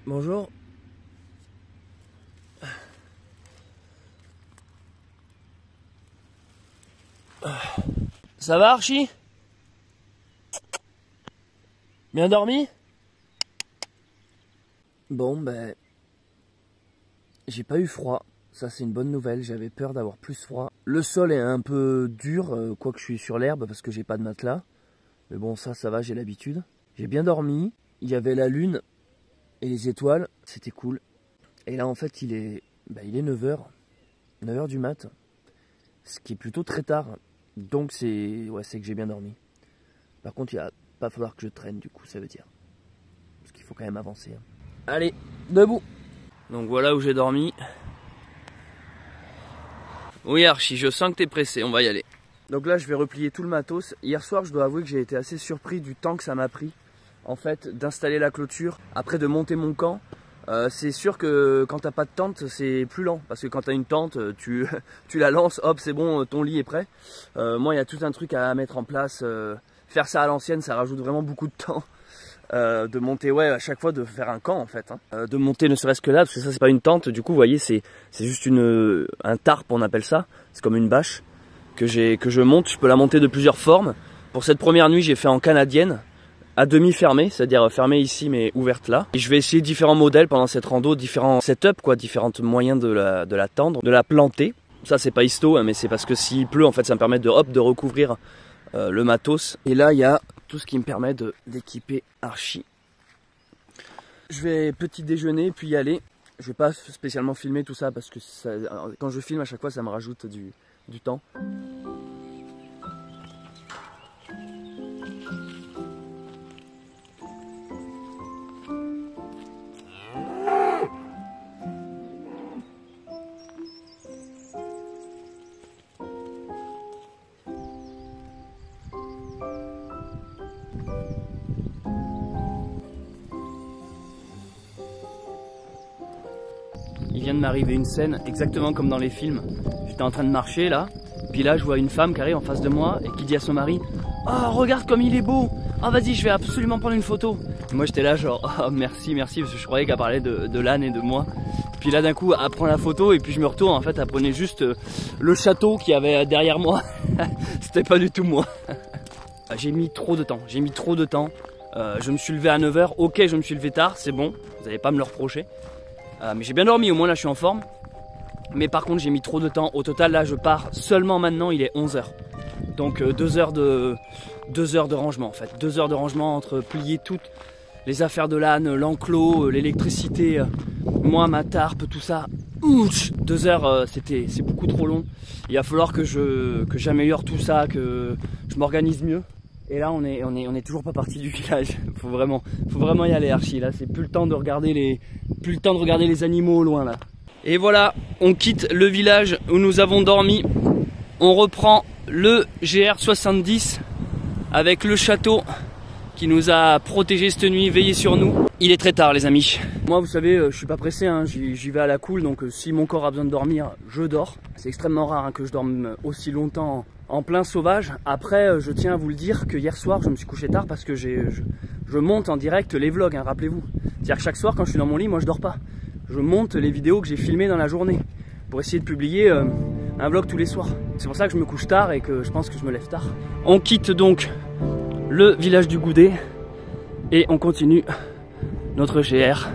Bonjour. Ça va Archie? Bien dormi? Bon ben... J'ai pas eu froid. Ça c'est une bonne nouvelle, j'avais peur d'avoir plus froid. Le sol est un peu dur, quoique je suis sur l'herbe parce que j'ai pas de matelas. Mais bon ça va, j'ai l'habitude. J'ai bien dormi, il y avait la lune et les étoiles, c'était cool. Et là en fait il est 9h, 9h du mat, ce qui est plutôt très tard. Donc c'est que j'ai bien dormi. Par contre il va pas falloir que je traîne du coup, ça veut dire. Parce qu'il faut quand même avancer. Allez, debout. Donc voilà où j'ai dormi. Oui Archie, je sens que t'es pressé, on va y aller. Donc là je vais replier tout le matos. Hier soir je dois avouer que j'ai été assez surpris du temps que ça m'a pris en fait d'installer la clôture, après de monter mon camp. C'est sûr que quand t'as pas de tente c'est plus lent, parce que quand t'as une tente tu la lances, hop c'est bon, ton lit est prêt. Moi il y a tout un truc à mettre en place, faire ça à l'ancienne ça rajoute vraiment beaucoup de temps. De monter à chaque fois de faire un camp en fait, hein. De monter ne serait-ce que là, parce que ça c'est pas une tente, du coup vous voyez c'est juste un tarp on appelle ça, c'est comme une bâche que je monte, je peux la monter de plusieurs formes. Pour cette première nuit j'ai fait en canadienne, à demi fermée, c'est-à-dire fermée ici mais ouverte là. Et je vais essayer différents modèles pendant cette rando, différents setups quoi, différents moyens de la tendre, de la planter. Ça c'est pas histo hein, mais c'est parce que s'il pleut en fait ça me permet de recouvrir le matos. Et là il y a tout ce qui me permet d'équiper Archie. Je vais petit déjeuner puis y aller. Je vais pas spécialement filmer tout ça parce que quand je filme à chaque fois ça me rajoute du temps. Il vient de m'arriver une scène exactement comme dans les films. J'étais en train de marcher là, puis là je vois une femme qui arrive en face de moi et qui dit à son mari: "Oh regarde comme il est beau, ah vas-y je vais absolument prendre une photo." Et moi j'étais là genre "Oh merci parce que je croyais qu'elle parlait de l'âne et de moi." Puis là d'un coup elle prend la photo et puis je me retourne, en fait elle prenait juste le château qu'il y avait derrière moi. C'était pas du tout moi. J'ai mis trop de temps, je me suis levé à 9h, ok je me suis levé tard, c'est bon, vous n'allez pas me le reprocher. Mais j'ai bien dormi, au moins là je suis en forme. Mais par contre j'ai mis trop de temps. Au total là je pars seulement maintenant, il est 11h. Donc 2 heures de rangement en fait. 2 heures de rangement entre plier toutes les affaires de l'âne, l'enclos, l'électricité, moi ma tarpe, tout ça. 2 heures c'est beaucoup trop long. Il va falloir que j'améliore tout ça, que je m'organise mieux. Et là on est toujours pas parti du village. Faut vraiment y aller Archie. Là c'est plus le temps de regarder les animaux au loin là. Et voilà, on quitte le village où nous avons dormi. On reprend le GR70 avec le château qui nous a protégés cette nuit, veillé sur nous. Il est très tard les amis. Moi vous savez je suis pas pressé hein, j'y vais à la cool, donc si mon corps a besoin de dormir, je dors. C'est extrêmement rare hein, que je dorme aussi longtemps en plein sauvage. Après je tiens à vous le dire que hier soir je me suis couché tard parce que je monte en direct les vlogs hein, rappelez-vous. C'est-à-dire que chaque soir quand je suis dans mon lit, moi je dors pas. Je monte les vidéos que j'ai filmées dans la journée pour essayer de publier un vlog tous les soirs. C'est pour ça que je me couche tard et que je pense que je me lève tard. On quitte donc le village du Goudet et on continue notre GR.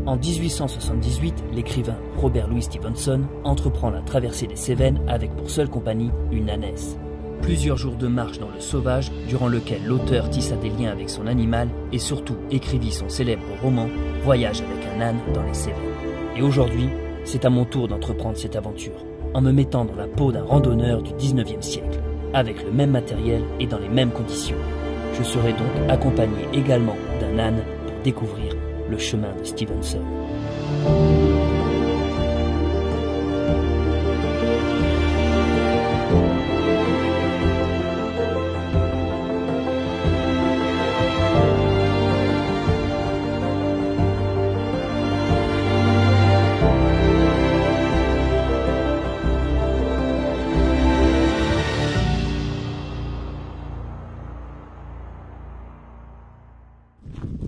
En 1878, l'écrivain Robert Louis Stevenson entreprend la traversée des Cévennes avec pour seule compagnie une ânesse. Plusieurs jours de marche dans le sauvage, durant lequel l'auteur tissa des liens avec son animal et surtout écrivit son célèbre roman Voyage avec un âne dans les Cévennes. Et aujourd'hui, c'est à mon tour d'entreprendre cette aventure, en me mettant dans la peau d'un randonneur du 19e siècle, avec le même matériel et dans les mêmes conditions. Je serai donc accompagné également d'un âne pour découvrir le chemin de Stevenson.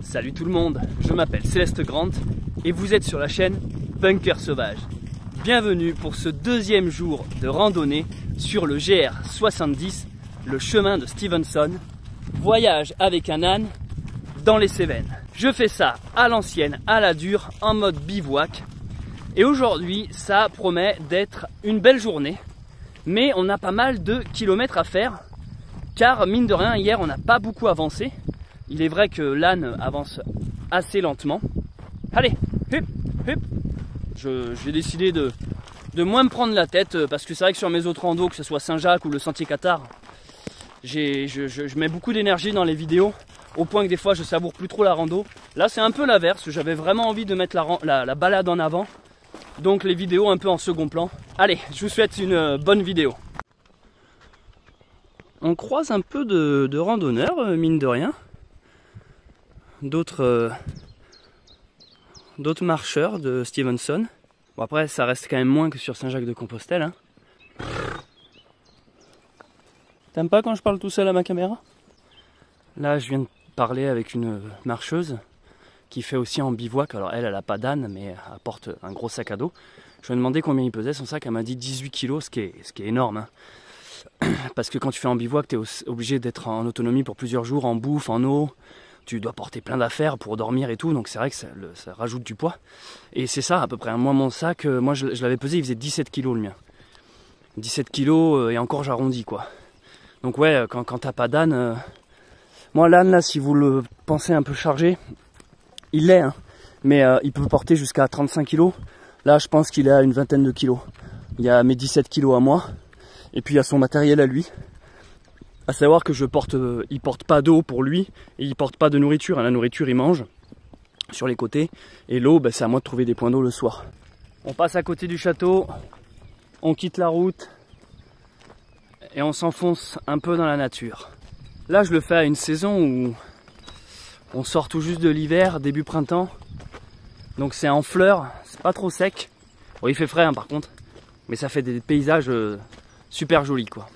Salut tout le monde, je m'appelle Céleste Grant et vous êtes sur la chaîne Bunker Sauvage. Bienvenue pour ce deuxième jour de randonnée sur le GR70, le chemin de Stevenson. Voyage avec un âne dans les Cévennes. Je fais ça à l'ancienne, à la dure, en mode bivouac. Et aujourd'hui, ça promet d'être une belle journée. Mais on a pas mal de kilomètres à faire. Car mine de rien, hier on n'a pas beaucoup avancé. Il est vrai que l'âne avance assez lentement. Allez, hup, hup. J'ai décidé de moins me prendre la tête parce que c'est vrai que sur mes autres randos, que ce soit Saint-Jacques ou le Sentier Qatar, je mets beaucoup d'énergie dans les vidéos au point que des fois je savoure plus trop la rando. Là c'est un peu l'inverse, j'avais vraiment envie de mettre la balade en avant. Donc les vidéos un peu en second plan. Allez, je vous souhaite une bonne vidéo. On croise un peu de randonneurs, mine de rien. D'autres marcheurs de Stevenson. Bon après ça reste quand même moins que sur Saint-Jacques-de-Compostelle. Hein. T'aimes pas quand je parle tout seul à ma caméra? Là je viens de parler avec une marcheuse qui fait aussi en bivouac. Alors elle a pas d'âne mais elle porte un gros sac à dos. Je lui ai demandé combien il pesait son sac, elle m'a dit 18 kg, ce qui est énorme. Hein. Parce que quand tu fais en bivouac, tu es obligé d'être en autonomie pour plusieurs jours, en bouffe, en eau. Tu dois porter plein d'affaires pour dormir et tout, donc c'est vrai que ça rajoute du poids. Et c'est ça à peu près. Moi mon sac, moi je l'avais pesé, il faisait 17 kg le mien. 17 kg et encore j'arrondis quoi. Donc ouais, quand t'as pas d'âne, moi l'âne là, si vous le pensez un peu chargé, il l'est, hein, mais il peut porter jusqu'à 35 kg. Là je pense qu'il est à une vingtaine de kilos. Il y a mes 17 kg à moi, et puis il y a son matériel à lui. À savoir que il porte pas d'eau pour lui et il porte pas de nourriture. La nourriture il mange sur les côtés et l'eau c'est à moi de trouver des points d'eau le soir. On passe à côté du château, on quitte la route et on s'enfonce un peu dans la nature. Là je le fais à une saison où on sort tout juste de l'hiver, début printemps. Donc c'est en fleurs, c'est pas trop sec. Bon il fait frais hein, par contre, mais ça fait des paysages super jolis quoi.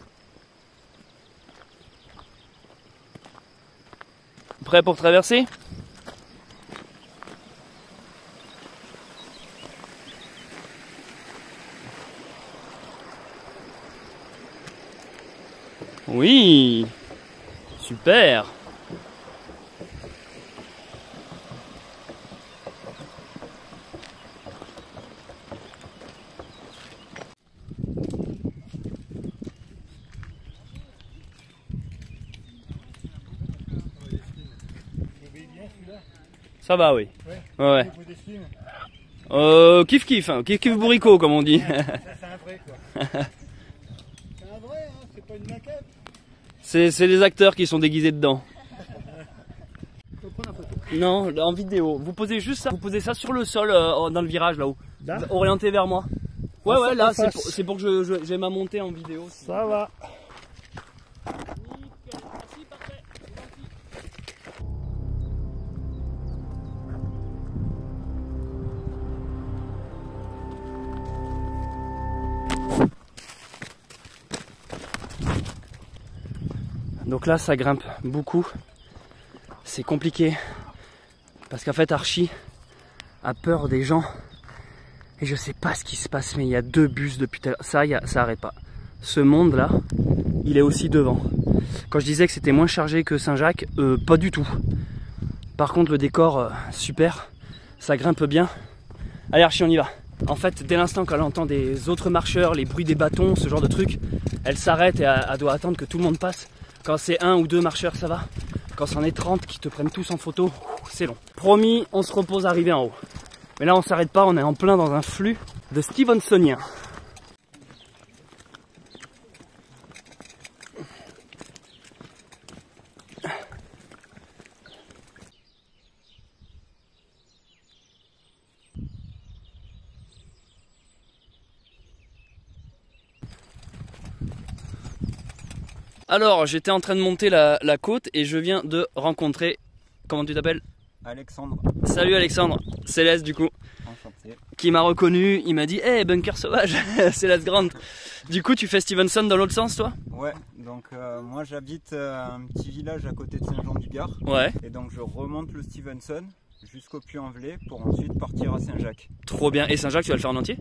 Prêt pour traverser? Oui, super. Ça va, oui. Ouais. Kiff kiff, hein. Kiff kiff bourricot comme on dit. Ça, c'est un vrai quoi. C'est un vrai, hein, c'est pas une maquette. C'est les acteurs qui sont déguisés dedans. Non, en vidéo. Vous posez juste ça. Vous posez ça sur le sol dans le virage là-haut. Orienté vers moi. Ouais, là, c'est pour que j'ai ma montée en vidéo. Ça va. Donc là ça grimpe beaucoup, c'est compliqué parce qu'en fait Archie a peur des gens et je sais pas ce qui se passe mais il y a deux bus depuis ça arrête pas. Ce monde là il est aussi devant. Quand je disais que c'était moins chargé que Saint-Jacques, pas du tout. Par contre le décor super, ça grimpe bien. Allez Archie on y va. En fait dès l'instant qu'elle entend des autres marcheurs, les bruits des bâtons, ce genre de trucs, elle s'arrête et elle doit attendre que tout le monde passe. Quand c'est un ou deux marcheurs, ça va. Quand c'en est 30 qui te prennent tous en photo, c'est long. Promis, on se repose arrivé en haut. Mais là, on s'arrête pas, on est en plein dans un flux de Stevensoniens. Alors, j'étais en train de monter la côte et je viens de rencontrer... Comment tu t'appelles? Alexandre. Salut Alexandre, Céleste du coup. Enchanté. qui m'a reconnu. Il m'a dit hey, bunker sauvage, c'est la grande. Du coup, tu fais Stevenson dans l'autre sens, toi? Ouais, donc moi j'habite un petit village à côté de Saint-Jean-du-Gard. Ouais. Et donc je remonte le Stevenson jusqu'au Puy-en-Velay pour ensuite partir à Saint-Jacques. Trop bien. Et Saint-Jacques, tu vas le faire en entier?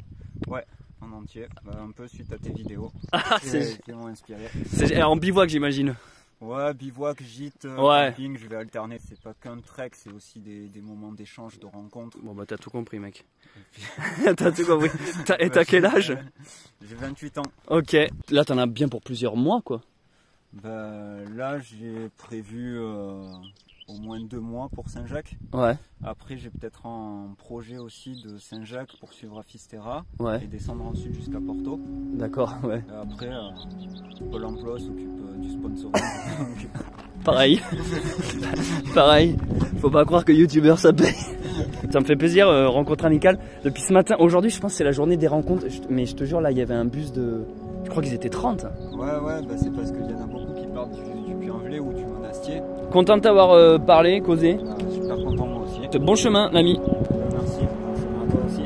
Ouais, en entier. Un peu suite à tes vidéos. Ah, qui m'ont inspiré. C'est en bivouac, j'imagine. Ouais, bivouac, gîte, ouais. camping, je vais alterner. C'est pas qu'un trek, c'est aussi des moments d'échange, de rencontres. Bon bah t'as tout compris, mec. T'as tout compris. Et t'as quel âge? J'ai 28 ans. Ok. Là t'en as bien pour plusieurs mois, quoi. Bah, là j'ai prévu au moins 2 mois pour Saint-Jacques. Ouais. Après j'ai peut-être un projet aussi de Saint-Jacques pour suivre à Fisterra. Ouais. Et descendre ensuite jusqu'à Porto. D'accord, ouais. Et après, Pôle emploi s'occupe du sponsoring. Pareil. Pareil. Faut pas croire que youtubeur ça paye. Ça me fait plaisir, rencontre amicale. Depuis ce matin, aujourd'hui je pense que c'est la journée des rencontres. Mais je te jure, là il y avait un bus de... Je crois qu'ils étaient 30. Ouais, bah c'est parce qu'il y en a beaucoup qui partent du Puy-en-Velay ou du Monastier. Content de t'avoir parlé, causé. Super content moi aussi. Bon chemin, l'ami. Merci, bon chemin à toi aussi.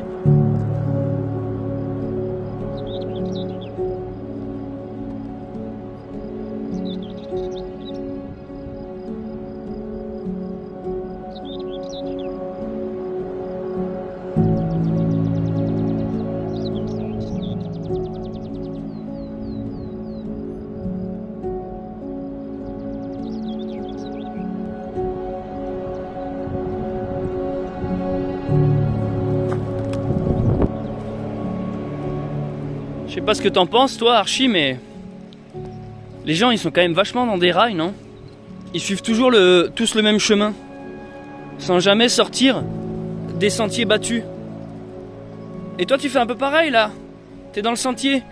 Je sais pas ce que t'en penses, toi, Archie, mais les gens, ils sont quand même vachement dans des rails, non? Ils suivent toujours tous le même chemin, sans jamais sortir des sentiers battus. Et toi, tu fais un peu pareil, là. T'es dans le sentier.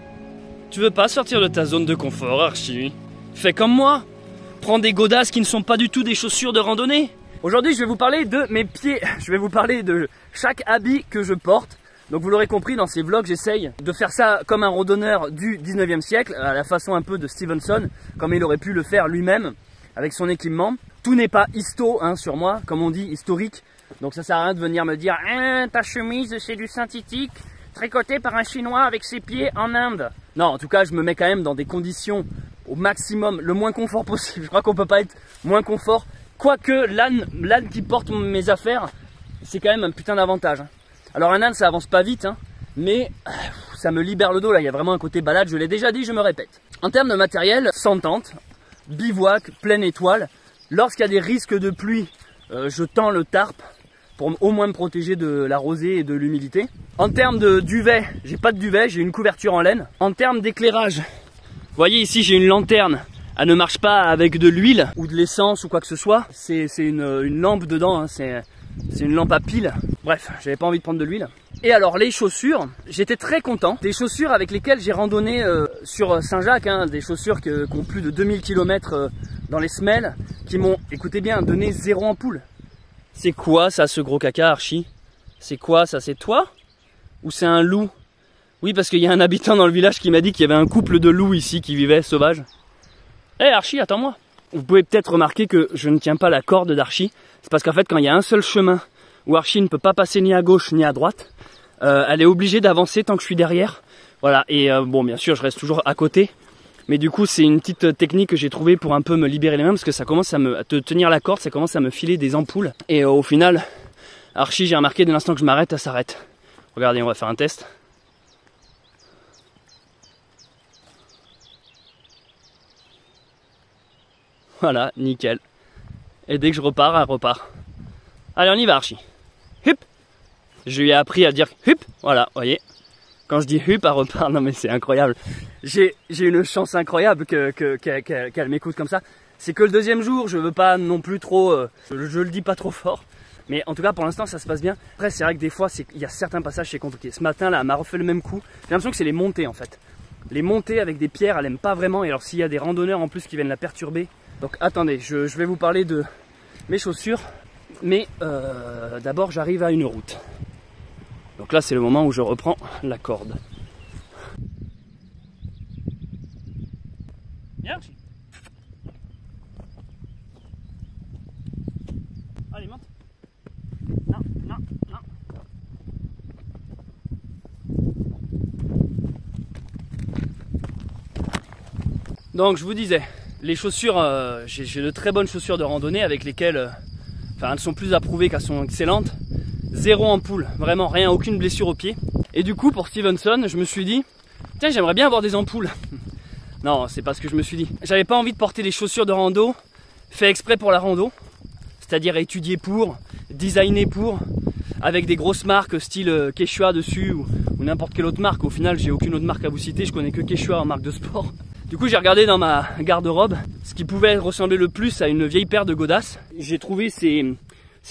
Tu veux pas sortir de ta zone de confort, Archie? Fais comme moi. Prends des godasses qui ne sont pas du tout des chaussures de randonnée. Aujourd'hui, je vais vous parler de mes pieds. Je vais vous parler de chaque habit que je porte. Donc vous l'aurez compris, dans ces vlogs, j'essaye de faire ça comme un randonneur du 19e siècle, à la façon un peu de Stevenson, comme il aurait pu le faire lui-même, avec son équipement. Tout n'est pas histo sur moi, comme on dit, historique. Donc ça sert à rien de venir me dire « ta chemise c'est du synthétique, tricoté par un chinois avec ses pieds en Inde ». Non, en tout cas, je me mets quand même dans des conditions au maximum, le moins confort possible. Je crois qu'on peut pas être moins confort. Quoique l'âne qui porte mes affaires, c'est quand même un putain d'avantage. Alors un âne ça avance pas vite, mais ça me libère le dos, là il y a vraiment un côté balade, je l'ai déjà dit, je me répète. En termes de matériel, sans tente, bivouac, pleine étoile, lorsqu'il y a des risques de pluie, je tends le tarp pour au moins me protéger de la rosée et de l'humidité. En termes de duvet, j'ai pas de duvet, j'ai une couverture en laine. En termes d'éclairage, vous voyez ici j'ai une lanterne. Elle ne marche pas avec de l'huile ou de l'essence ou quoi que ce soit, c'est une lampe dedans, c'est une lampe à pile. Bref, j'avais pas envie de prendre de l'huile. Et alors les chaussures, j'étais très content. Des chaussures avec lesquelles j'ai randonné sur Saint-Jacques, des chaussures qui ont plus de 2000 km dans les semelles, qui m'ont, écoutez bien, donné 0 ampoule. C'est quoi ça, ce gros caca, Archie? C'est quoi ça? C'est toi? Ou c'est un loup? Oui, parce qu'il y a un habitant dans le village qui m'a dit qu'il y avait un couple de loups ici qui vivaient sauvages. Hé Archie, attends-moi. Vous pouvez peut-être remarquer que je ne tiens pas la corde d'Archie. C'est parce qu'en fait, quand il y a un seul chemin où Archie ne peut pas passer ni à gauche ni à droite, elle est obligée d'avancer tant que je suis derrière. Voilà, et bon, bien sûr, je reste toujours à côté. Mais du coup, c'est une petite technique que j'ai trouvée pour un peu me libérer les mains, parce que ça commence à te tenir la corde, ça commence à me filer des ampoules. Et au final, Archie, j'ai remarqué dès l'instant que je m'arrête, elle s'arrête. Regardez, on va faire un test. Voilà, nickel. Et dès que je repars, elle repart. Allez, on y va, Archie. Hup! Je lui ai appris à dire hup. Voilà, voyez. Quand je dis hup, elle repart. Non, mais c'est incroyable. J'ai une chance incroyable qu'elle m'écoute comme ça. C'est que le deuxième jour, je veux pas non plus trop... je le dis pas trop fort. Mais en tout cas, pour l'instant, ça se passe bien. Après, c'est vrai que des fois, il y a certains passages, c'est compliqué. Ce matin, là, elle m'a refait le même coup. J'ai l'impression que c'est les montées, en fait. Les montées avec des pierres, elle aime pas vraiment. Et alors, s'il y a des randonneurs en plus qui viennent la perturber... Donc attendez, je vais vous parler de mes chaussures, mais d'abord j'arrive à une route. Donc là c'est le moment où je reprends la corde. Viens Archie. Allez monte. Non, non, non. Donc je vous disais, les chaussures, j'ai de très bonnes chaussures de randonnée avec lesquelles, elles sont plus approuvées qu'elles sont excellentes. 0 ampoule, vraiment rien, aucune blessure au pied. Et du coup pour Stevenson, je me suis dit, tiens j'aimerais bien avoir des ampoules. Non, c'est pas ce que je me suis dit. J'avais pas envie de porter des chaussures de rando fait exprès pour la rando, c'est-à-dire étudiées pour, designées pour, avec des grosses marques style Quechua dessus ou n'importe quelle autre marque. Au final, j'ai aucune autre marque à vous citer, je connais que Quechua en marque de sport. Du coup, j'ai regardé dans ma garde-robe ce qui pouvait ressembler le plus à une vieille paire de godasses. J'ai trouvé ces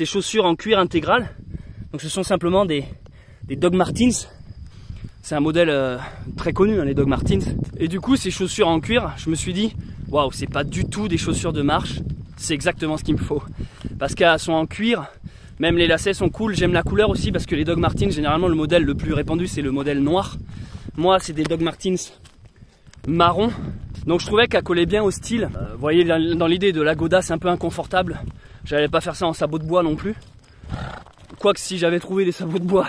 chaussures en cuir intégral. Donc ce sont simplement des Doc Martens. C'est un modèle très connu, hein, les Doc Martens. Et du coup, ces chaussures en cuir, je me suis dit, waouh, c'est pas du tout des chaussures de marche. C'est exactement ce qu'il me faut. Parce qu'elles sont en cuir, même les lacets sont cool. J'aime la couleur aussi parce que les Doc Martens, généralement, le modèle le plus répandu, c'est le modèle noir. Moi, c'est des Doc Martens marron. Donc je trouvais qu'elle collait bien au style. Vous voyez, dans l'idée de la godasse un peu inconfortable, j'allais pas faire ça en sabots de bois non plus. Quoique si j'avais trouvé des sabots de bois.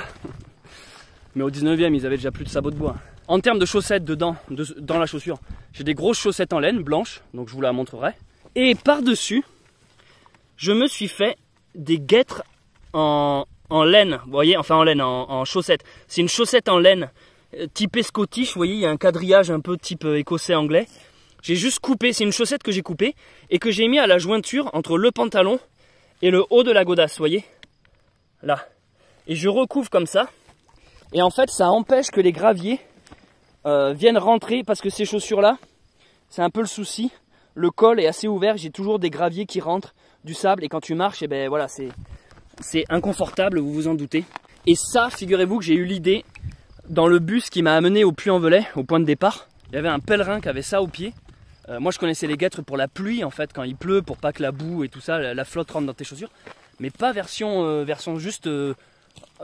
Mais au 19e, ils avaient déjà plus de sabots de bois. En termes de chaussettes dedans, dans la chaussure, j'ai des grosses chaussettes en laine blanches, donc je vous la montrerai. Et par-dessus, je me suis fait des guêtres en laine, vous voyez, enfin en laine, en chaussettes. C'est une chaussette en laine typée Scottish, vous voyez, il y a un quadrillage un peu type écossais anglais. J'ai juste coupé, c'est une chaussette que j'ai coupée et que j'ai mis à la jointure entre le pantalon et le haut de la godasse, vous voyez, là. Et je recouvre comme ça. Et en fait, ça empêche que les graviers viennent rentrer parce que ces chaussures-là, c'est un peu le souci. Le col est assez ouvert, j'ai toujours des graviers qui rentrent, du sable, et quand tu marches, et ben voilà, c'est inconfortable, vous vous en doutez. Et ça, figurez-vous que j'ai eu l'idée dans le bus qui m'a amené au Puy-en-Velay, au point de départ. Il y avait un pèlerin qui avait ça au pied. Moi, je connaissais les guêtres pour la pluie, en fait, quand il pleut, pour pas que la boue et tout ça, la flotte rentre dans tes chaussures. Mais pas version juste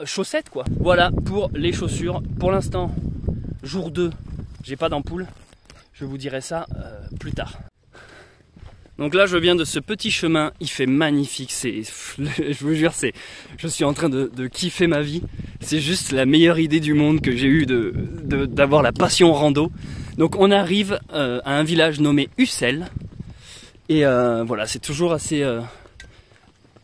chaussettes, quoi. Voilà pour les chaussures. Pour l'instant, jour 2, j'ai pas d'ampoule. Je vous dirai ça plus tard. Donc là, je viens de ce petit chemin, il fait magnifique, je vous jure, je suis en train de kiffer ma vie. C'est juste la meilleure idée du monde que j'ai eu d'avoir la passion rando. Donc on arrive à un village nommé Ussel. Et voilà, c'est toujours assez...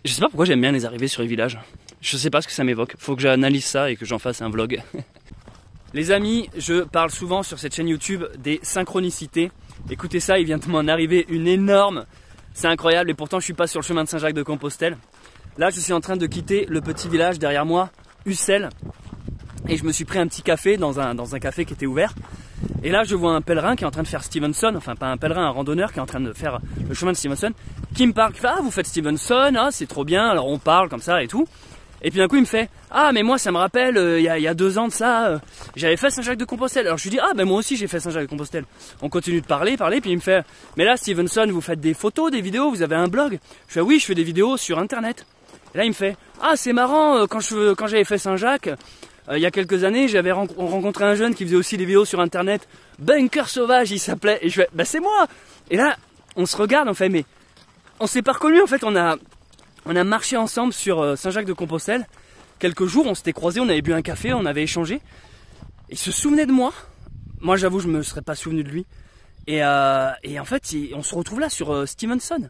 Je sais pas pourquoi j'aime bien les arrivées sur les villages. Je sais pas ce que ça m'évoque, faut que j'analyse ça et que j'en fasse un vlog. Les amis, je parle souvent sur cette chaîne YouTube des synchronicités. Écoutez ça, il vient de m'en arriver une énorme. C'est incroyable et pourtant je suis pas sur le chemin de Saint-Jacques-de-Compostelle. Là je suis en train de quitter le petit village derrière moi, Ussel. Et je me suis pris un petit café dans un café qui était ouvert. Et là je vois un pèlerin qui est en train de faire Stevenson, enfin pas un pèlerin, un randonneur qui est en train de faire le chemin de Stevenson, qui me parle, qui fait ah vous faites Stevenson, ah c'est trop bien, alors on parle comme ça et tout. Et puis d'un coup il me fait ah mais moi ça me rappelle il y a 2 ans de ça j'avais fait Saint-Jacques-de-Compostelle. Alors je lui dis ah ben moi aussi j'ai fait Saint-Jacques-de-Compostelle. On continue de parler puis il me fait mais là Stevenson vous faites des photos, des vidéos, vous avez un blog? Je fais oui je fais des vidéos sur internet. Et là il me fait ah c'est marrant quand j'avais fait Saint-Jacques il y a quelques années j'avais rencontré un jeune qui faisait aussi des vidéos sur internet, Bunker Sauvage il s'appelait, et je fais bah c'est moi. Et là on se regarde, on fait mais on s'est pas reconnus en fait, on a marché ensemble sur Saint-Jacques-de-Compostelle. Quelques jours, on s'était croisés, on avait bu un café, on avait échangé. Il se souvenait de moi. Moi, j'avoue, je me serais pas souvenu de lui. Et en fait, on se retrouve là sur Stevenson.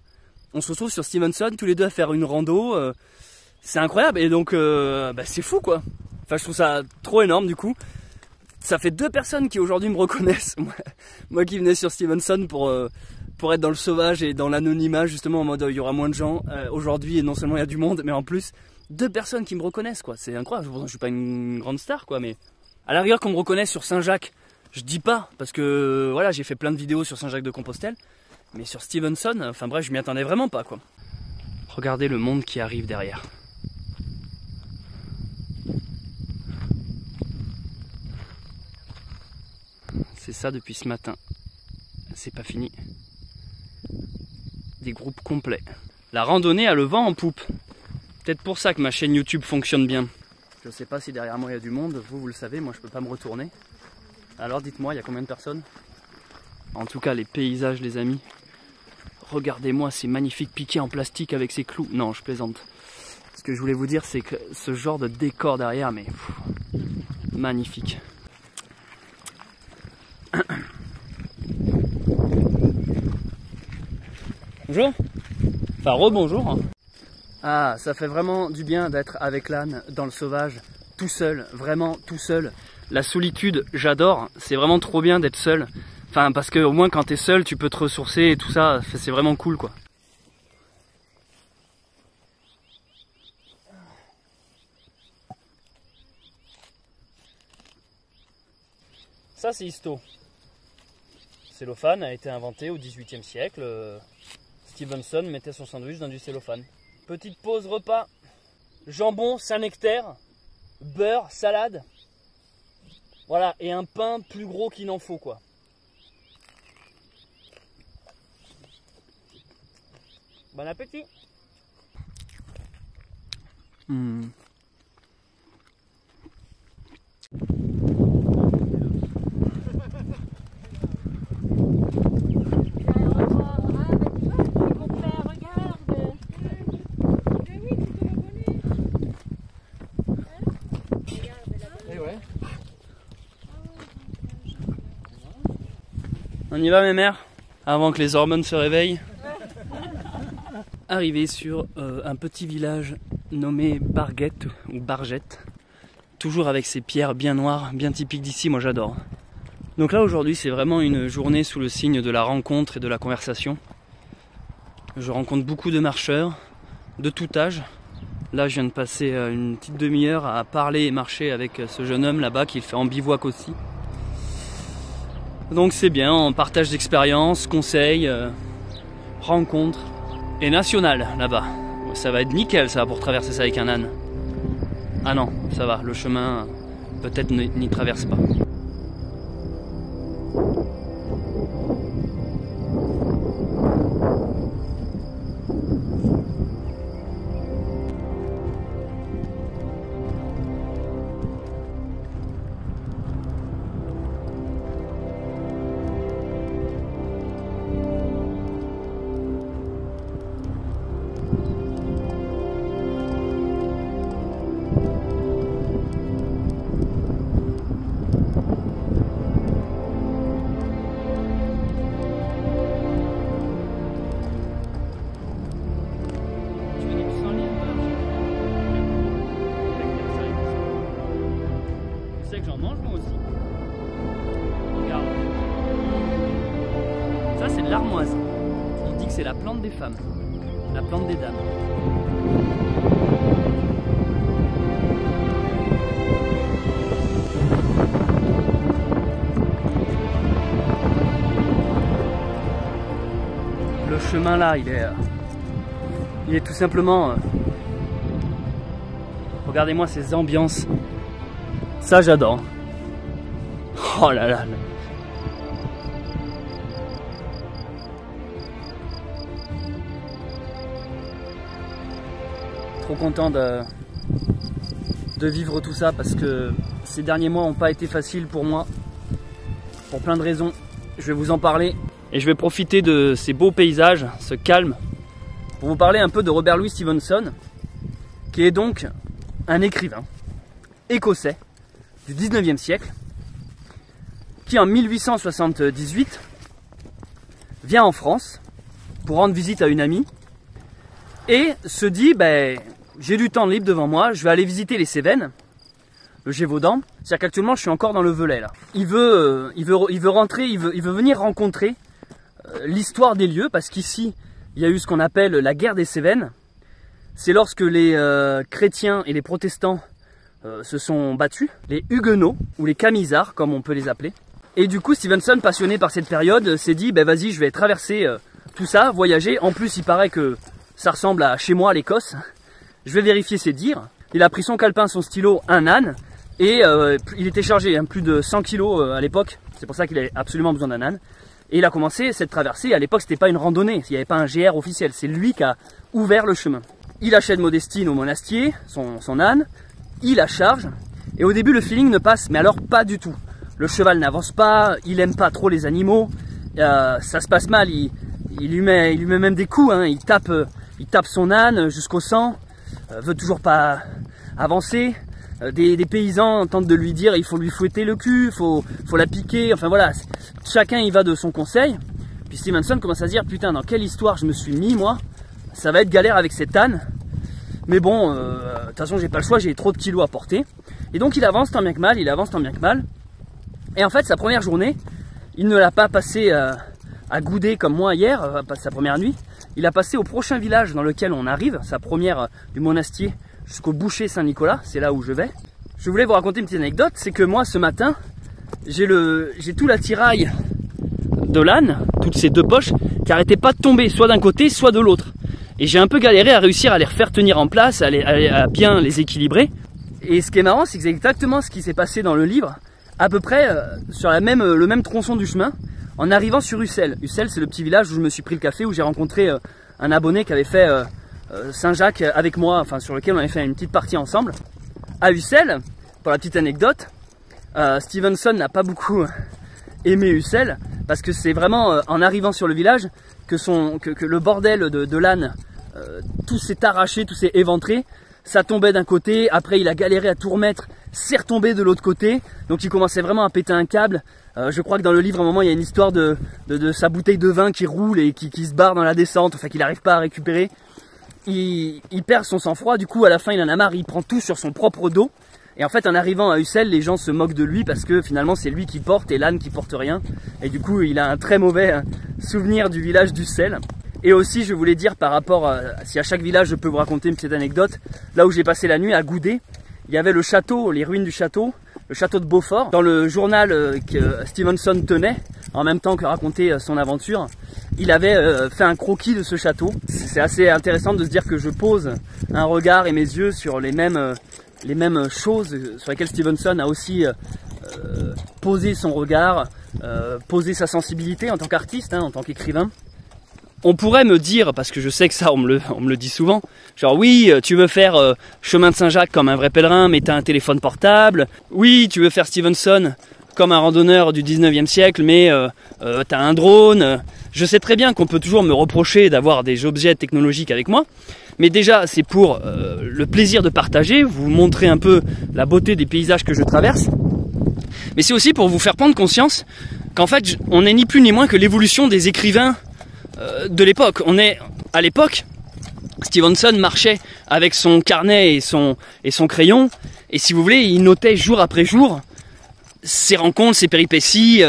On se retrouve sur Stevenson, tous les deux à faire une rando. C'est incroyable. Et donc, c'est fou, quoi. Enfin, je trouve ça trop énorme, du coup. Ça fait 2 personnes qui aujourd'hui me reconnaissent. Moi qui venais sur Stevenson pour être dans le sauvage et dans l'anonymat, justement en mode il y aura moins de gens aujourd'hui, et non seulement il y a du monde, mais en plus 2 personnes qui me reconnaissent, quoi. C'est incroyable. Je suis pas une grande star, quoi, mais à la rigueur qu'on me reconnaisse sur Saint-Jacques, je dis pas parce que voilà, j'ai fait plein de vidéos sur Saint-Jacques-de-Compostelle, mais sur Stevenson, enfin bref, je m'y attendais vraiment pas, quoi. Regardez le monde qui arrive derrière. C'est ça depuis ce matin. C'est pas fini. Des groupes complets. La randonnée a le vent en poupe. Peut-être pour ça que ma chaîne YouTube fonctionne bien. Je sais pas si derrière moi il y a du monde. Vous le savez, moi je peux pas me retourner. Alors dites-moi, il y a combien de personnes? En tout cas, les paysages, les amis. Regardez-moi ces magnifiques piquets en plastique avec ces clous. Non, je plaisante. Ce que je voulais vous dire, c'est que ce genre de décor derrière, mais magnifique. Bonjour. Enfin, rebonjour. Ah, ça fait vraiment du bien d'être avec l'âne dans le sauvage, tout seul, vraiment tout seul. La solitude, j'adore, c'est vraiment trop bien d'être seul. Enfin, parce que au moins quand t'es seul, tu peux te ressourcer et tout ça, c'est vraiment cool quoi. Ça c'est histo. Cellophane a été inventé au XVIIIe siècle. Stevenson mettait son sandwich dans du cellophane. Petite pause repas. Jambon, Saint-Nectaire, beurre, salade. Voilà, et un pain plus gros qu'il n'en faut quoi. Bon appétit. On y va mes mères, avant que les hormones se réveillent. Arrivé sur un petit village nommé Barguette ou Bargette, toujours avec ces pierres bien noires, bien typiques d'ici, moi j'adore. Donc là aujourd'hui c'est vraiment une journée sous le signe de la rencontre et de la conversation. Je rencontre beaucoup de marcheurs, de tout âge. Là je viens de passer une petite demi-heure à parler et marcher avec ce jeune homme là-bas qui fait en bivouac aussi. Donc c'est bien, on partage d'expériences, conseils, rencontres. Et national là-bas. Ça va être nickel ça pour traverser ça avec un âne. Ah non, ça va, le chemin peut-être n'y traverse pas. Que j'en mange moi aussi. Regarde. Ça c'est de l'armoise. On dit que c'est la plante des femmes. La plante des dames. Le chemin là, il est tout simplement... Regardez-moi ces ambiances. Ça j'adore. Oh là là. Trop content de vivre tout ça parce que ces derniers mois n'ont pas été faciles pour moi. Pour plein de raisons. Je vais vous en parler. Et je vais profiter de ces beaux paysages, ce calme, pour vous parler un peu de Robert Louis Stevenson, qui est donc un écrivain écossais du 19e siècle, qui en 1878 vient en France pour rendre visite à une amie et se dit j'ai du temps libre devant moi, je vais aller visiter les Cévennes, le Gévaudan. C'est-à-dire qu'actuellement je suis encore dans le Velay là. Il veut rentrer, il veut venir rencontrer l'histoire des lieux, parce qu'ici il y a eu ce qu'on appelle la guerre des Cévennes. C'est lorsque les chrétiens et les protestants se sont battus, les Huguenots ou les Camisards comme on peut les appeler. Et du coup Stevenson, passionné par cette période, s'est dit vas-y je vais traverser tout ça, voyager. En plus il paraît que ça ressemble à chez moi à l'Écosse. Je vais vérifier ses dires. Il a pris son calepin, son stylo, un âne et il était chargé, plus de 100 kilos à l'époque. C'est pour ça qu'il avait absolument besoin d'un âne. Et il a commencé cette traversée. À l'époque c'était pas une randonnée, il n'y avait pas un GR officiel, c'est lui qui a ouvert le chemin. Il achète Modestine au monastier, son âne. Il la charge, et au début le feeling ne passe, mais alors pas du tout. Le cheval n'avance pas, il aime pas trop les animaux, ça se passe mal, il lui met même des coups, hein. Il tape son âne jusqu'au sang, veut toujours pas avancer. Des paysans tentent de lui dire il faut lui fouetter le cul, faut la piquer, enfin voilà, chacun y va de son conseil. Puis Stevenson commence à se dire, putain, dans quelle histoire je me suis mis moi? Ça va être galère avec cette âne. Mais bon, de toute façon, j'ai pas le choix, j'ai trop de kilos à porter. Et donc il avance tant bien que mal, il avance tant bien que mal. Et en fait, sa première journée, il ne l'a pas passé à Goudet comme moi hier, sa première nuit. Il a passé au prochain village dans lequel on arrive, sa première du Monastier jusqu'au Boucher Saint-Nicolas, c'est là où je vais. Je voulais vous raconter une petite anecdote, c'est que moi ce matin, j'ai tout l'attirail de l'âne, toutes ces deux poches, qui n'arrêtaient pas de tomber, soit d'un côté, soit de l'autre. Et j'ai un peu galéré à réussir à les refaire tenir en place, à bien les équilibrer. Et ce qui est marrant, c'est que c'est exactement ce qui s'est passé dans le livre, à peu près sur le même tronçon du chemin, en arrivant sur Ussel. Ussel, c'est le petit village où je me suis pris le café, où j'ai rencontré un abonné qui avait fait Saint-Jacques avec moi, enfin sur lequel on avait fait une petite partie ensemble. À Ussel, pour la petite anecdote, Stevenson n'a pas beaucoup aimé Ussel, parce que c'est vraiment en arrivant sur le village que le bordel de l'âne, tout s'est arraché, tout s'est éventré. Ça tombait d'un côté, après il a galéré à tout remettre, c'est retombé de l'autre côté, donc il commençait vraiment à péter un câble. Je crois que dans le livre, à un moment, il y a une histoire de sa bouteille de vin qui roule et qui se barre dans la descente, enfin qu'il n'arrive pas à récupérer. Il perd son sang-froid, du coup à la fin il en a marre, il prend tout sur son propre dos. Et en fait en arrivant à Ussel, les gens se moquent de lui parce que finalement c'est lui qui porte et l'âne qui porte rien. Et du coup il a un très mauvais souvenir du village d'Ussel. Et aussi je voulais dire par rapport à, si à chaque village je peux vous raconter une petite anecdote, là où j'ai passé la nuit à Goudet, il y avait le château, les ruines du château, le château de Beaufort. Dans le journal que Stevenson tenait, en même temps que racontait son aventure, il avait fait un croquis de ce château. C'est assez intéressant de se dire que je pose un regard et mes yeux sur les mêmes choses sur lesquelles Stevenson a aussi posé son regard, posé sa sensibilité en tant qu'artiste, en tant qu'écrivain. On pourrait me dire, parce que je sais que ça on me le dit souvent, genre oui tu veux faire chemin de Saint-Jacques comme un vrai pèlerin mais t'as un téléphone portable, oui tu veux faire Stevenson comme un randonneur du 19e siècle mais t'as un drone. Je sais très bien qu'on peut toujours me reprocher d'avoir des objets technologiques avec moi, mais déjà c'est pour le plaisir de partager, vous montrer un peu la beauté des paysages que je traverse, mais c'est aussi pour vous faire prendre conscience qu'en fait on n'est ni plus ni moins que l'évolution des écrivains de l'époque. On est à l'époque, Stevenson marchait avec son carnet et son crayon, et si vous voulez, il notait jour après jour ses rencontres, ses péripéties,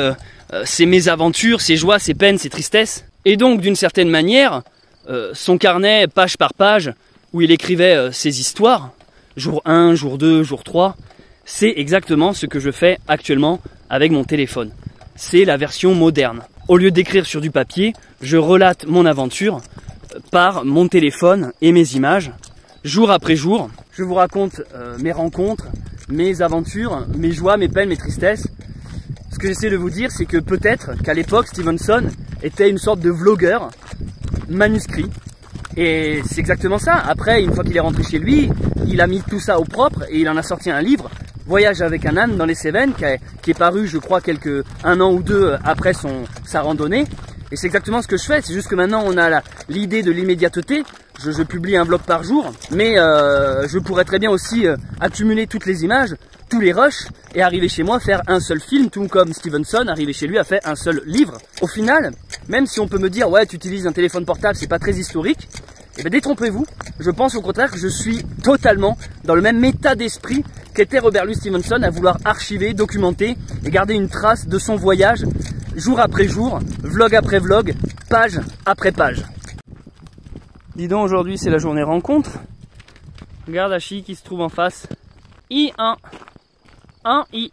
ses mésaventures, ses joies, ses peines, ses tristesses. Et donc, d'une certaine manière, son carnet, page par page, où il écrivait ses histoires, jour 1, jour 2, jour 3, c'est exactement ce que je fais actuellement avec mon téléphone. C'est la version moderne. Au lieu d'écrire sur du papier, je relate mon aventure par mon téléphone et mes images. Jour après jour, je vous raconte mes rencontres, mes aventures, mes joies, mes peines, mes tristesses. Ce que j'essaie de vous dire, c'est que peut-être qu'à l'époque, Stevenson était une sorte de vlogueur manuscrit. Et c'est exactement ça. Après, une fois qu'il est rentré chez lui, il a mis tout ça au propre et il en a sorti un livre, Voyage avec un âne dans les Cévennes, qui est paru, je crois, un an ou deux après sa randonnée. Et c'est exactement ce que je fais, c'est juste que maintenant on a l'idée de l'immédiateté. Je publie un vlog par jour, mais je pourrais très bien aussi accumuler toutes les images, tous les rushs, et arriver chez moi faire un seul film, tout comme Stevenson, arrivé chez lui a fait un seul livre. Au final, même si on peut me dire, ouais, tu utilises un téléphone portable, c'est pas très historique, eh bien détrompez-vous, je pense au contraire que je suis totalement dans le même état d'esprit qu'était Robert Louis Stevenson, à vouloir archiver, documenter et garder une trace de son voyage, jour après jour, vlog après vlog, page après page. Dis donc, aujourd'hui c'est la journée rencontre. Regarde Hachi qui se trouve en face. I1. 1I.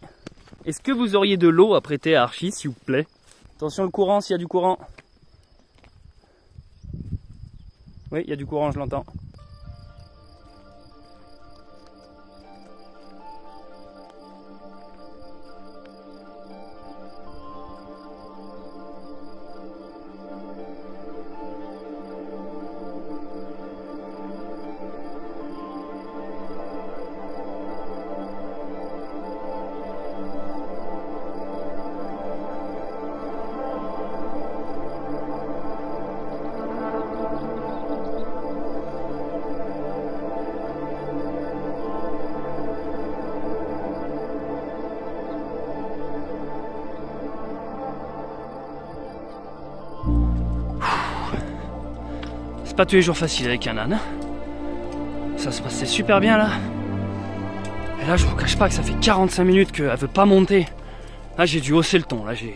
Est-ce que vous auriez de l'eau à prêter à Archie, s'il vous plaît? Attention le courant, s'il y a du courant. Oui, il y a du courant, je l'entends. pas tous les jours facile avec un âne. Ça se passait super bien là. Et là je vous cache pas que ça fait 45 minutes qu'elle veut pas monter. Là j'ai dû hausser le ton, là je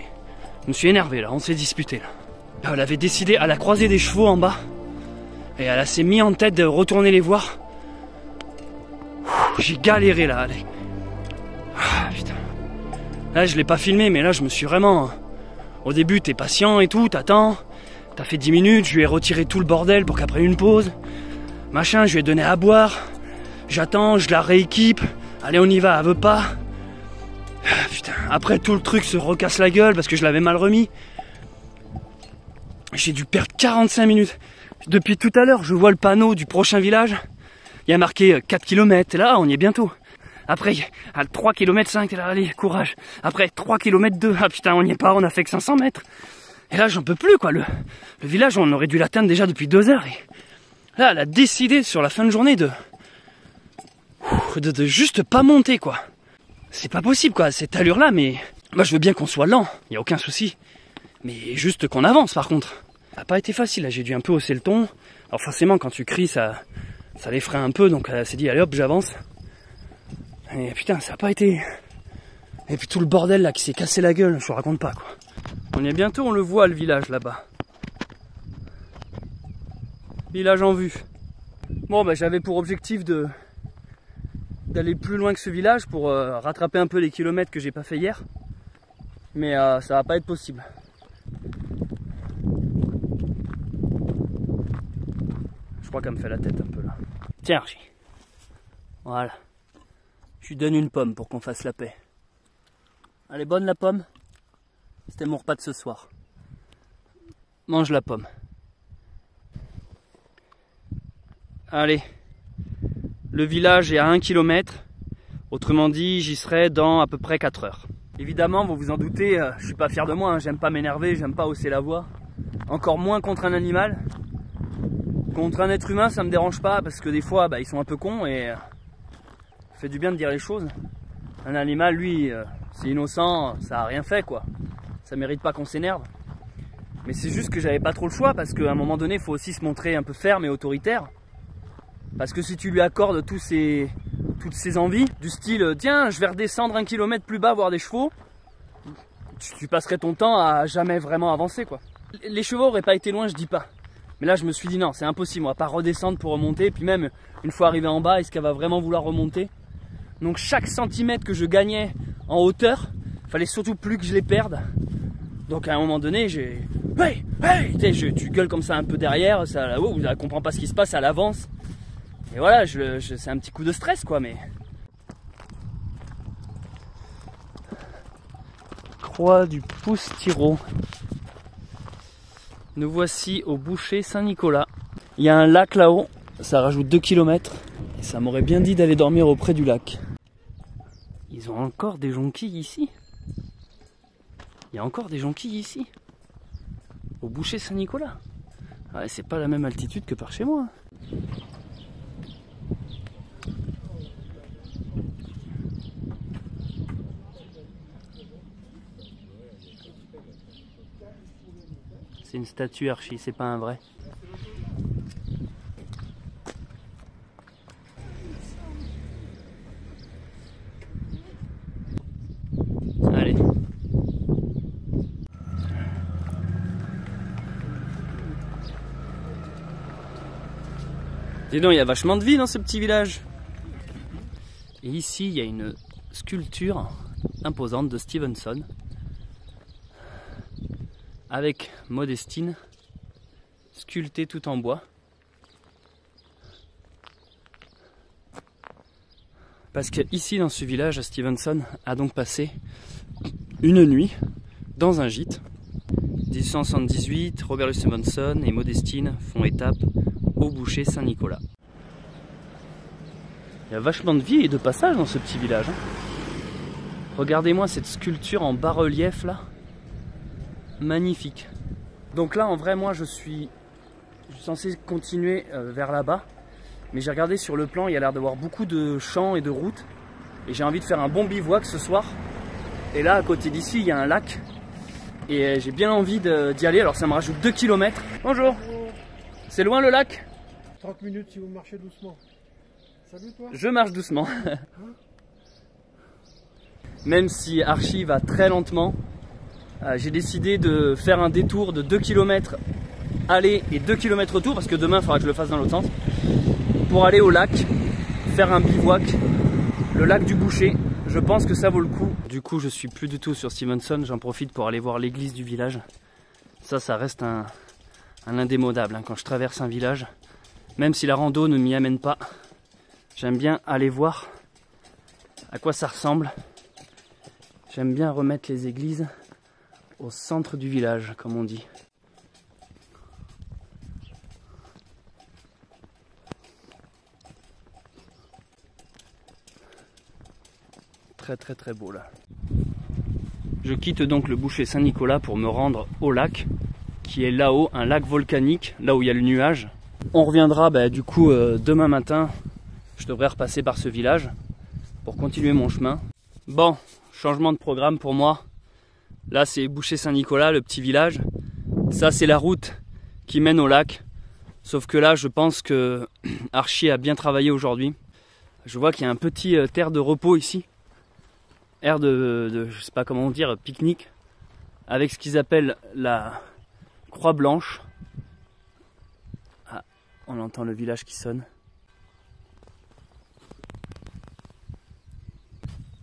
me suis énervé là, on s'est disputé là. Elle avait décidé, elle a croisé des chevaux en bas. Et elle s'est mis en tête de retourner les voir. J'ai galéré là, allez. Ah, putain. Là je l'ai pas filmé mais là je me suis vraiment... Au début t'es patient et tout, t'attends. T'as fait 10 minutes, je lui ai retiré tout le bordel pour qu'après une pause. Machin, je lui ai donné à boire. J'attends, je la rééquipe. Allez on y va, elle veut pas. Ah, putain. Après tout le truc se recasse la gueule parce que je l'avais mal remis. J'ai dû perdre 45 minutes. Depuis tout à l'heure, je vois le panneau du prochain village. Il y a marqué 4 km. Et là, on y est bientôt. Après, à 3 km 5, là, allez, courage. Après, 3 km 2. Ah putain, on n'y est pas, on a fait que 500 mètres. Et là, j'en peux plus, quoi. Le village, on aurait dû l'atteindre déjà depuis 2 heures. Et là, elle a décidé sur la fin de journée de juste pas monter, quoi. C'est pas possible, quoi, cette allure-là, mais... Moi, je veux bien qu'on soit lent, y a aucun souci. Mais juste qu'on avance, par contre. Ça n'a pas été facile, là, j'ai dû un peu hausser le ton. Alors forcément, quand tu cries, ça l'effraie un peu, donc elle s'est dit, allez hop, j'avance. Et putain, ça n'a pas été... Et puis tout le bordel, là, qui s'est cassé la gueule, je vous raconte pas, quoi. On y est bientôt, on le voit, le village, là-bas. Village en vue. Bon, bah, j'avais pour objectif d'aller plus loin que ce village pour rattraper un peu les kilomètres que j'ai pas fait hier. Mais ça va pas être possible. Je crois qu'elle me fait la tête un peu là. Tiens Archie. Voilà. Je lui donne une pomme pour qu'on fasse la paix. Elle est bonne la pomme? C'était mon repas de ce soir. Mange la pomme. Allez. Le village est à 1 km. Autrement dit, j'y serai dans à peu près 4 heures. Évidemment, vous vous en doutez, je suis pas fier de moi, hein, j'aime pas m'énerver, j'aime pas hausser la voix. Encore moins contre un animal. Contre un être humain, ça me dérange pas parce que des fois, bah, ils sont un peu cons et ça fait du bien de dire les choses. Un animal, lui, c'est innocent, ça a rien fait quoi. Ça mérite pas qu'on s'énerve. Mais c'est juste que j'avais pas trop le choix parce qu'à un moment donné, il faut aussi se montrer un peu ferme et autoritaire. Parce que si tu lui accordes toutes ses envies, du style tiens je vais redescendre 1 km plus bas voir des chevaux, tu passerais ton temps à jamais vraiment avancer quoi. Les chevaux auraient pas été loin, je dis pas. Mais là je me suis dit non, c'est impossible, on va pas redescendre pour remonter. Puis même une fois arrivé en bas, est-ce qu'elle va vraiment vouloir remonter? Donc chaque centimètre que je gagnais en hauteur, fallait surtout plus que je les perde. Donc à un moment donné, hey, tu gueules comme ça un peu derrière, ça, oh, elle comprend pas ce qui se passe, elle avance. Et voilà, c'est un petit coup de stress quoi, mais... Croix du Pousse-Tiro. Nous voici au boucher Saint-Nicolas. Il y a un lac là-haut, ça rajoute 2 km. Et ça m'aurait bien dit d'aller dormir auprès du lac. Ils ont encore des jonquilles ici? Il y a encore des jonquilles ici? Au boucher Saint-Nicolas? Ouais, c'est pas la même altitude que par chez moi. C'est une statue Archie, c'est pas un vrai. Allez. Dis donc, il y a vachement de vie dans ce petit village. Et ici, il y a une sculpture imposante de Stevenson. Avec Modestine, sculptée tout en bois. Parce que ici dans ce village, Stevenson a donc passé une nuit dans un gîte. 1878, Robert Louis Stevenson et Modestine font étape au boucher Saint-Nicolas. Il y a vachement de vie et de passage dans ce petit village. Regardez-moi cette sculpture en bas-relief là. Magnifique. Donc là en vrai moi je suis censé continuer vers là-bas, mais j'ai regardé sur le plan, il y a l'air d'avoir beaucoup de champs et de routes et j'ai envie de faire un bon bivouac ce soir. Et là à côté d'ici il y a un lac et j'ai bien envie d'y aller. Alors ça me rajoute 2 km. Bonjour. C'est loin le lac? 30 minutes si vous marchez doucement. Salut toi. Je marche doucement. Même si Archie va très lentement, j'ai décidé de faire un détour de 2 km aller et 2 km retour, parce que demain il faudra que je le fasse dans l'autre sens, pour aller au lac, faire un bivouac, le lac du Boucher. Je pense que ça vaut le coup. Du coup, je suis plus du tout sur Stevenson, j'en profite pour aller voir l'église du village. Ça reste un indémodable, hein. Quand je traverse un village, même si la rando ne m'y amène pas, j'aime bien aller voir à quoi ça ressemble. J'aime bien remettre les églises au centre du village, comme on dit. Très beau là. Je quitte donc le Boucher Saint-Nicolas pour me rendre au lac, qui est là-haut, un lac volcanique, là où il y a le nuage. On reviendra du coup demain matin, je devrais repasser par ce village pour continuer mon chemin. Bon, changement de programme pour moi. Là c'est Boucher Saint-Nicolas, le petit village. Ça c'est la route qui mène au lac. Sauf que là je pense que Archie a bien travaillé aujourd'hui. Je vois qu'il y a un petit terre de repos ici. Air de je sais pas comment dire, pique-nique. Avec ce qu'ils appellent la Croix Blanche. Ah, on entend le village qui sonne.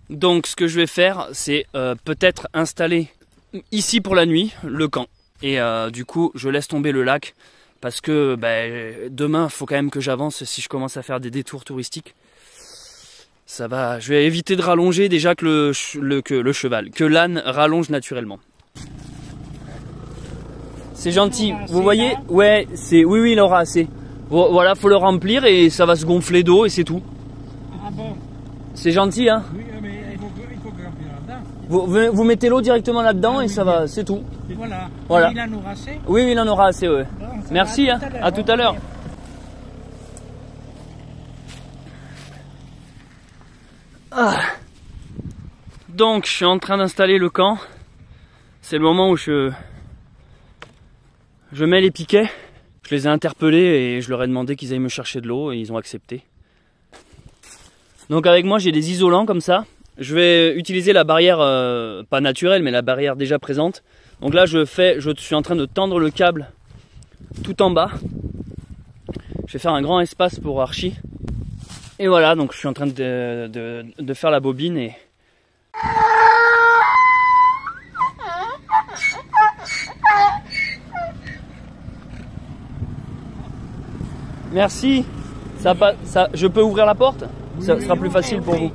Donc ce que je vais faire, c'est peut-être installer ici pour la nuit le camp. Et du coup, je laisse tomber le lac. Parce que demain, il faut quand même que j'avance si je commence à faire des détours touristiques. Ça va, je vais éviter de rallonger déjà que que l'âne rallonge naturellement. C'est gentil, vous voyez? Ouais, oui, il aura assez. Voilà, faut le remplir et ça va se gonfler d'eau et c'est tout. Ah bon? C'est gentil, hein? Oui, mais il faut remplir là-dedans. Vous mettez l'eau directement là-dedans et ça va, c'est tout. Voilà. Il en aura assez? Oui, il en aura assez, ouais. Bon, merci, hein. À tout à l'heure. Ah. Donc, je suis en train d'installer le camp. C'est le moment où je mets les piquets. Je les ai interpellés et je leur ai demandé qu'ils aillent me chercher de l'eau et ils ont accepté. Donc avec moi, j'ai des isolants comme ça. Je vais utiliser la barrière, pas naturelle, mais la barrière déjà présente. Donc là, je suis en train de tendre le câble tout en bas. Je vais faire un grand espace pour Archie. Et voilà, donc je suis en train de faire la bobine et... Merci. Je peux ouvrir la porte? Ça sera plus facile pour vous.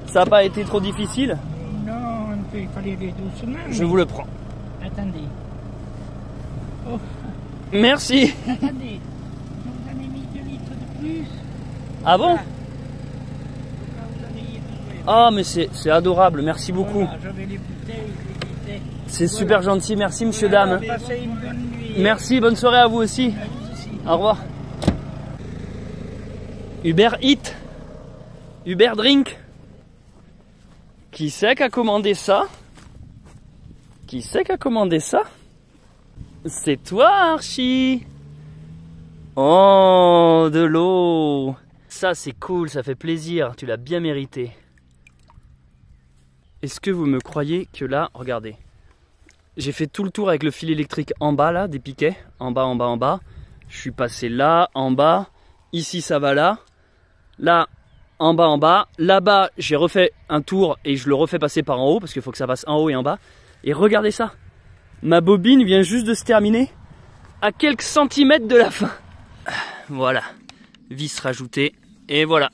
Ça n'a pas été trop difficile? Non, il fallait aller doucement. Je vous le prends. Attendez. Oh. Merci. Attendez. Je vous en ai mis 2 litres de plus. Ah bon? Ah, mais c'est adorable, merci beaucoup. voilà, j'avais les bouteilles. C'est super gentil, merci monsieur, dame. Passez une bonne nuit. Merci, bonne soirée à vous aussi. À vous aussi. Au revoir. Uber Eats, Uber Drink. Qui c'est qui a commandé ça? Qui c'est qui a commandé ça? C'est toi, Archie. Oh, de l'eau. Ça c'est cool, ça fait plaisir, tu l'as bien mérité. Est-ce que vous me croyez que là, regardez, j'ai fait tout le tour avec le fil électrique en bas là, des piquets, en bas. Je suis passé là, en bas, ici ça va là, en bas, là-bas j'ai refait un tour et je le refais passer par en haut parce qu'il faut que ça passe en haut et en bas. Et regardez ça, ma bobine vient juste de se terminer à quelques centimètres de la fin. Voilà, vis rajoutée et voilà.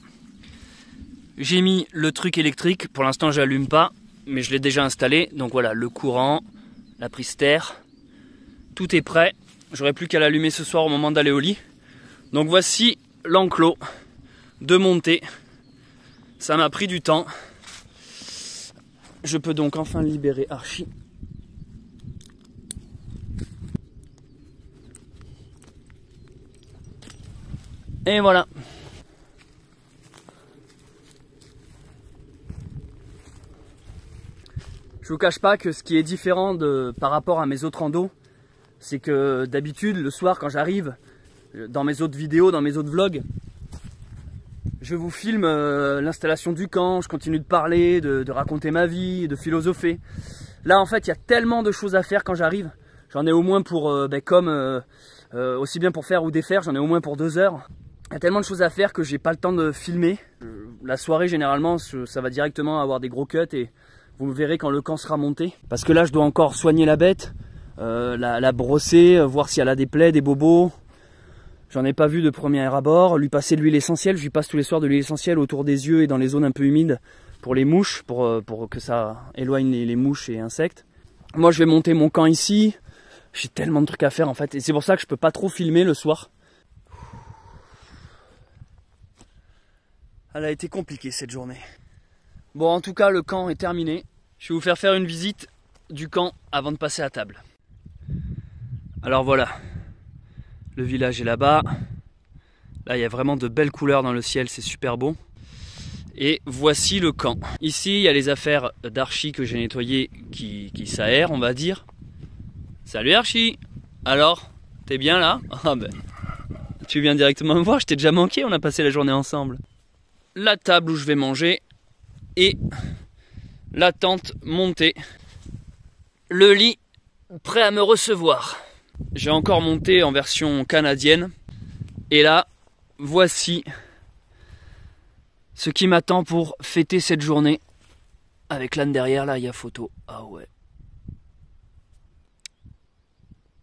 J'ai mis le truc électrique, pour l'instant j'allume pas, mais je l'ai déjà installé. Donc voilà, le courant, la prise terre, tout est prêt. J'aurai plus qu'à l'allumer ce soir au moment d'aller au lit. Donc voici l'enclos de montée. Ça m'a pris du temps. Je peux donc enfin libérer Archie. Et voilà. Je vous cache pas que ce qui est différent par rapport à mes autres randos, c'est que d'habitude le soir quand j'arrive, dans mes autres vidéos, dans mes autres vlogs, je vous filme l'installation du camp, je continue de parler, de raconter ma vie, de philosopher. Là en fait il y a tellement de choses à faire quand j'arrive. J'en ai au moins pour, aussi bien pour faire ou défaire, j'en ai au moins pour 2 heures. Il y a tellement de choses à faire que j'ai pas le temps de filmer. La soirée généralement ça va directement avoir des gros cuts et vous me verrez quand le camp sera monté. Parce que là je dois encore soigner la bête, la brosser, voir si elle a des plaies, des bobos. J'en ai pas vu de premier abord, lui passer de l'huile essentielle, je lui passe tous les soirs de l'huile essentielle autour des yeux et dans les zones un peu humides pour les mouches, pour que ça éloigne les mouches et insectes. Moi je vais monter mon camp ici, j'ai tellement de trucs à faire en fait, et c'est pour ça que je peux pas trop filmer le soir. Elle a été compliquée cette journée. Bon en tout cas le camp est terminé, je vais vous faire une visite du camp avant de passer à table. Alors voilà, le village est là-bas, là il y a vraiment de belles couleurs dans le ciel, c'est super beau. Et voici le camp. Ici, il y a les affaires d'Archie que j'ai nettoyées qui s'aèrent, on va dire. Salut Archie! Alors, t'es bien là? Ah ben, tu viens directement me voir, je t'ai déjà manqué, on a passé la journée ensemble. La table où je vais manger et la tente montée. Le lit prêt à me recevoir. J'ai encore monté en version canadienne. Et là, voici ce qui m'attend pour fêter cette journée. Avec l'âne derrière, là, il y a photo. Ah ouais.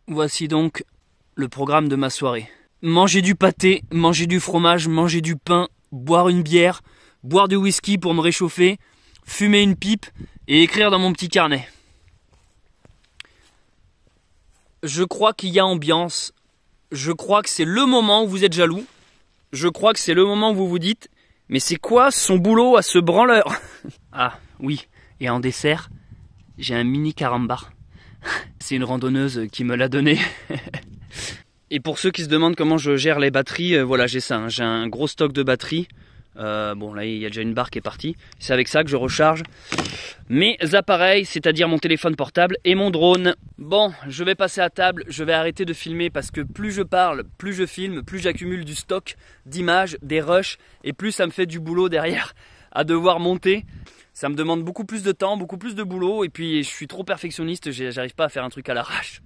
Voici donc le programme de ma soirée. Manger du pâté, manger du fromage, manger du pain, boire une bière, boire du whisky pour me réchauffer, fumer une pipe et écrire dans mon petit carnet. Je crois qu'il y a ambiance. Je crois que c'est le moment où vous êtes jaloux. Je crois que c'est le moment où vous vous dites: mais c'est quoi son boulot à ce branleur? Ah oui, et en dessert, j'ai un mini carambar. C'est une randonneuse qui me l'a donné. Et pour ceux qui se demandent comment je gère les batteries, voilà, j'ai ça, hein. J'ai un gros stock de batteries. Bon là il y a déjà une barre qui est partie. C'est avec ça que je recharge mes appareils, c'est-à-dire mon téléphone portable et mon drone. Bon, je vais passer à table, je vais arrêter de filmer parce que plus je parle, plus je filme, plus j'accumule du stock d'images, des rushs, et plus ça me fait du boulot derrière à devoir monter. Ça me demande beaucoup plus de temps, beaucoup plus de boulot, et puis je suis trop perfectionniste, j'arrive pas à faire un truc à l'arrache.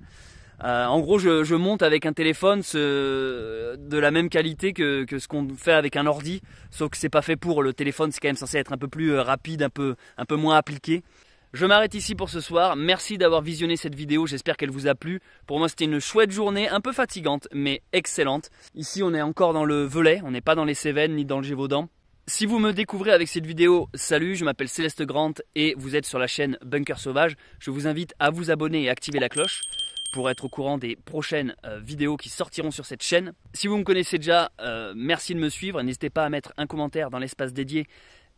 En gros, je monte avec un téléphone de la même qualité que ce qu'on fait avec un ordi, sauf que c'est pas fait pour. Le téléphone, c'est quand même censé être un peu plus rapide, un peu moins appliqué. Je m'arrête ici pour ce soir. Merci d'avoir visionné cette vidéo, j'espère qu'elle vous a plu. Pour moi, c'était une chouette journée, un peu fatigante, mais excellente. Ici, on est encore dans le Velay, on n'est pas dans les Cévennes ni dans le Gévaudan. Si vous me découvrez avec cette vidéo, salut, je m'appelle Céleste Grant et vous êtes sur la chaîne Bunker Sauvage. Je vous invite à vous abonner et activer la cloche pour être au courant des prochaines vidéos qui sortiront sur cette chaîne. Si vous me connaissez déjà, merci de me suivre. N'hésitez pas à mettre un commentaire dans l'espace dédié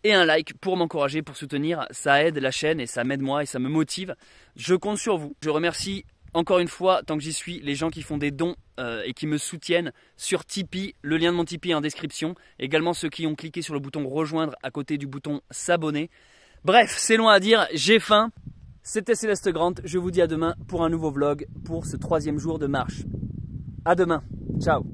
et un like pour m'encourager, pour soutenir. Ça aide la chaîne et ça m'aide moi et ça me motive. Je compte sur vous. Je remercie encore une fois, tant que j'y suis, les gens qui font des dons et qui me soutiennent sur Tipeee. Le lien de mon Tipeee est en description. Également ceux qui ont cliqué sur le bouton rejoindre à côté du bouton s'abonner. Bref, c'est long à dire, j'ai faim. C'était Céleste Grant, je vous dis à demain pour un nouveau vlog pour ce 3e jour de marche. À demain, ciao.